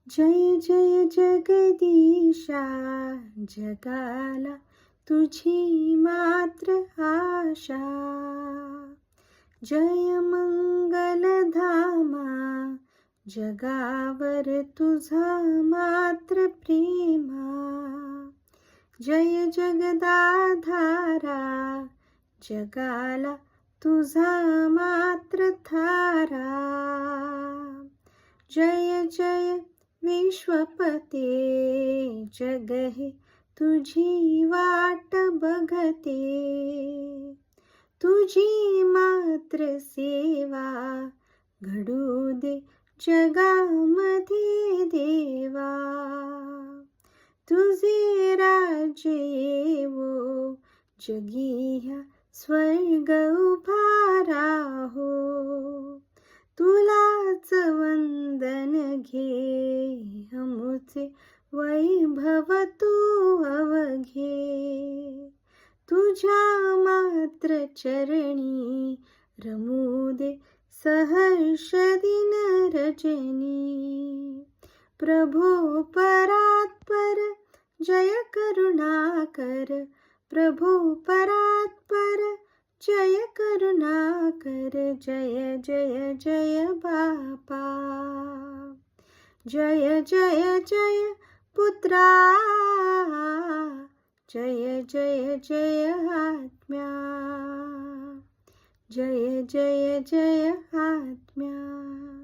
जय जय जगदीशा, जगाला तुझी मात्र आशा. जय मंगलधामा, जगावर तुझा मात्र प्रेमा. जय जगदाधारा, जगाला तुझा मात्र थारा. जय जय विश्वपते, जग हे तुझी वाट बघते. तुझी मात्र सेवा घडू दे जगामध्ये देवा. तुझे राज्य येवो, जगी ह्या स्वर्ग उभारा हो. तुलाच वंदन घे, हमुचे वैभव तू अवघे. तुझ्या मात्र चरणी रमू दे सहर्ष दिन रजनी. प्रभो परात्पर जय करुणाकर, प्रभो परात्पर जय करुणाकर. जय जय जय बापा, जय जय जय पुत्रा. जय जय जय आत्म्या, जय जय जय आत्म्या.